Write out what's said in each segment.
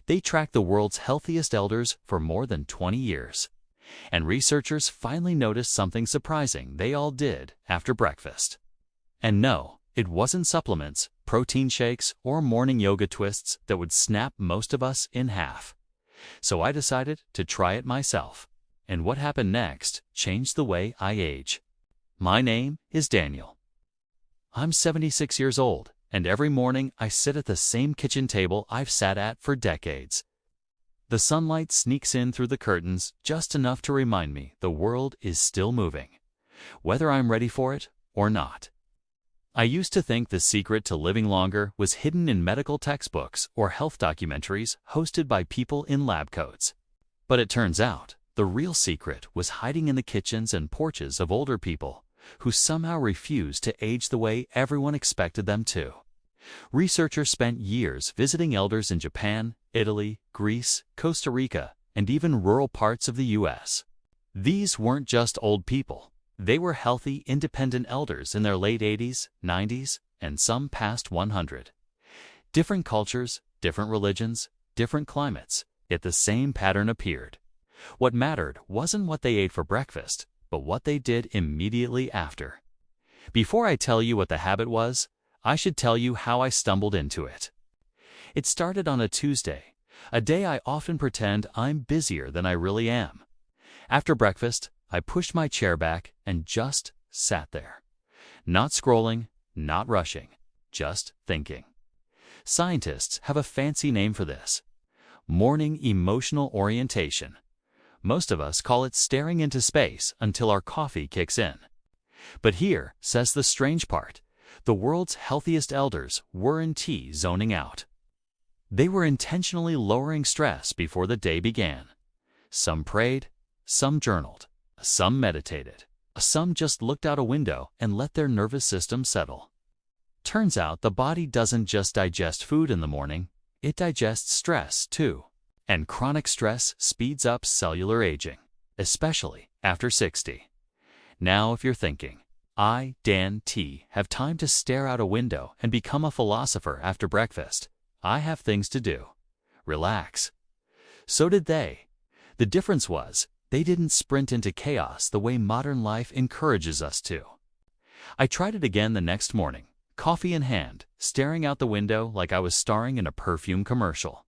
They tracked the world's healthiest elders for more than 20 years. And researchers finally noticed something surprising they all did after breakfast. And no, it wasn't supplements, protein shakes, or morning yoga twists that would snap most of us in half. So I decided to try it myself. And what happened next changed the way I age. My name is Daniel. I'm 76 years old, and every morning I sit at the same kitchen table I've sat at for decades. The sunlight sneaks in through the curtains just enough to remind me the world is still moving, whether I'm ready for it or not. I used to think the secret to living longer was hidden in medical textbooks or health documentaries hosted by people in lab coats. But it turns out the real secret was hiding in the kitchens and porches of older people who somehow refused to age the way everyone expected them to. Researchers spent years visiting elders in Japan, Italy, Greece, Costa Rica, and even rural parts of the U.S. These weren't just old people. They were healthy, independent elders in their late 80s, 90s, and some past 100. Different cultures, different religions, different climates, yet the same pattern appeared. What mattered wasn't what they ate for breakfast, but what they did immediately after. Before I tell you what the habit was, I should tell you how I stumbled into it. It started on a Tuesday, a day I often pretend I'm busier than I really am. After breakfast, I pushed my chair back and just sat there. Not scrolling, not rushing, just thinking. Scientists have a fancy name for this: morning emotional orientation. Most of us call it staring into space until our coffee kicks in. But here, says the strange part, the world's healthiest elders weren't zoning out. They were intentionally lowering stress before the day began. Some prayed, some journaled, some meditated, some just looked out a window and let their nervous system settle. Turns out the body doesn't just digest food in the morning, it digests stress too. And chronic stress speeds up cellular aging, especially after 60. Now if you're thinking, I, Dan T., have time to stare out a window and become a philosopher after breakfast, I have things to do. Relax. So did they. The difference was, they didn't sprint into chaos the way modern life encourages us to. I tried it again the next morning, coffee in hand, staring out the window like I was starring in a perfume commercial.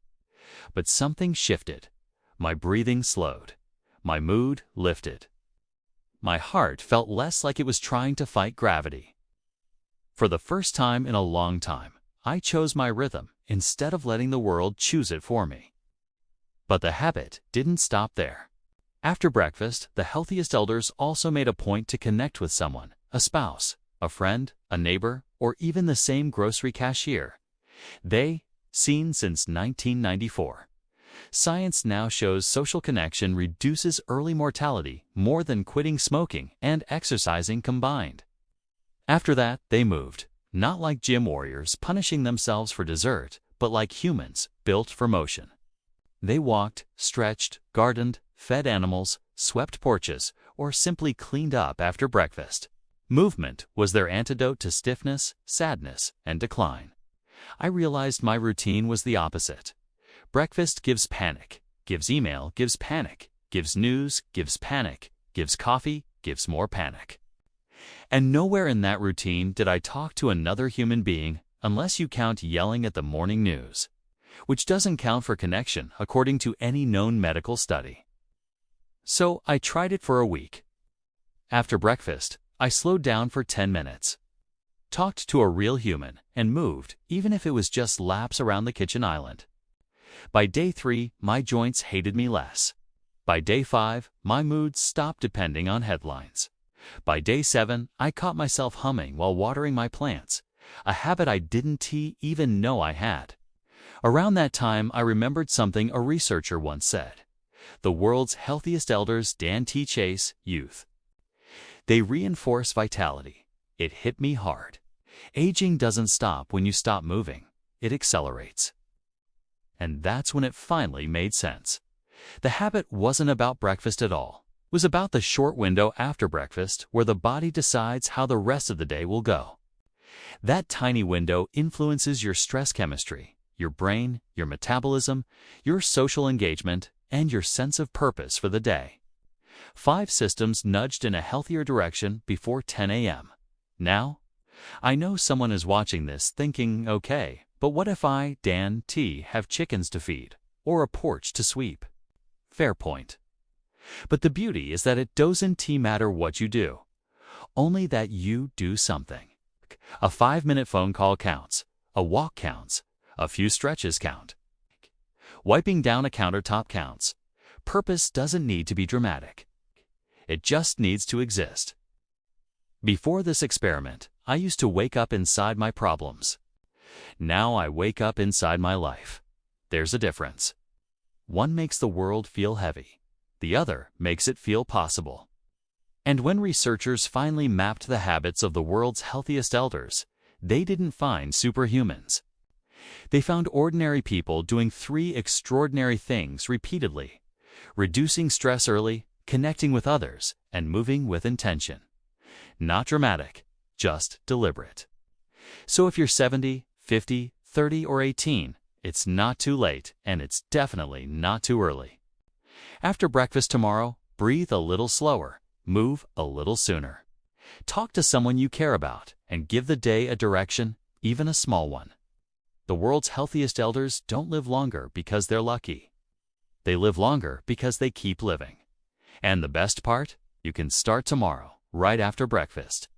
But something shifted. My breathing slowed. My mood lifted. My heart felt less like it was trying to fight gravity. For the first time in a long time, I chose my rhythm instead of letting the world choose it for me. But the habit didn't stop there. After breakfast, the healthiest elders also made a point to connect with someone, a spouse, a friend, a neighbor, or even the same grocery cashier. They, seen since 1994. Science now shows social connection reduces early mortality more than quitting smoking and exercising combined. After that, they moved, not like gym warriors punishing themselves for dessert, but like humans built for motion. They walked, stretched, gardened, fed animals, swept porches, or simply cleaned up after breakfast. Movement was their antidote to stiffness, sadness, and decline. I realized my routine was the opposite. Breakfast gives panic, gives email, gives panic, gives news, gives panic, gives coffee, gives more panic. And nowhere in that routine did I talk to another human being unless you count yelling at the morning news, which doesn't count for connection according to any known medical study. So I tried it for a week. After breakfast, I slowed down for 10 minutes. Talked to a real human, and moved, even if it was just laps around the kitchen island. By day 3, my joints hated me less. By day 5, my mood stopped depending on headlines. By day 7, I caught myself humming while watering my plants, a habit I didn't even know I had. Around that time, I remembered something a researcher once said. The world's healthiest elders, Dan T. Chase, youth. They reinforce vitality. It hit me hard. Aging doesn't stop when you stop moving. It accelerates. And that's when it finally made sense. The habit wasn't about breakfast at all. It was about the short window after breakfast where the body decides how the rest of the day will go. That tiny window influences your stress chemistry, your brain, your metabolism, your social engagement, and your sense of purpose for the day. 5 systems nudged in a healthier direction before 10 a.m. Now, I know someone is watching this thinking, okay, but what if I, Dan T., have chickens to feed or a porch to sweep? Fair point. But the beauty is that it doesn't matter what you do, only that you do something. A 5-minute phone call counts, a walk counts, a few stretches count. Wiping down a countertop counts. Purpose doesn't need to be dramatic. It just needs to exist. Before this experiment, I used to wake up inside my problems. Now I wake up inside my life. There's a difference. One makes the world feel heavy. The other makes it feel possible. And when researchers finally mapped the habits of the world's healthiest elders, they didn't find superhumans. They found ordinary people doing 3 extraordinary things repeatedly: reducing stress early, connecting with others, and moving with intention. Not dramatic, just deliberate. So if you're 70, 50, 30, or 18, it's not too late, and it's definitely not too early. After breakfast tomorrow, breathe a little slower, move a little sooner. Talk to someone you care about, and give the day a direction, even a small one. The world's healthiest elders don't live longer because they're lucky. They live longer because they keep living. And the best part? You can start tomorrow, right after breakfast.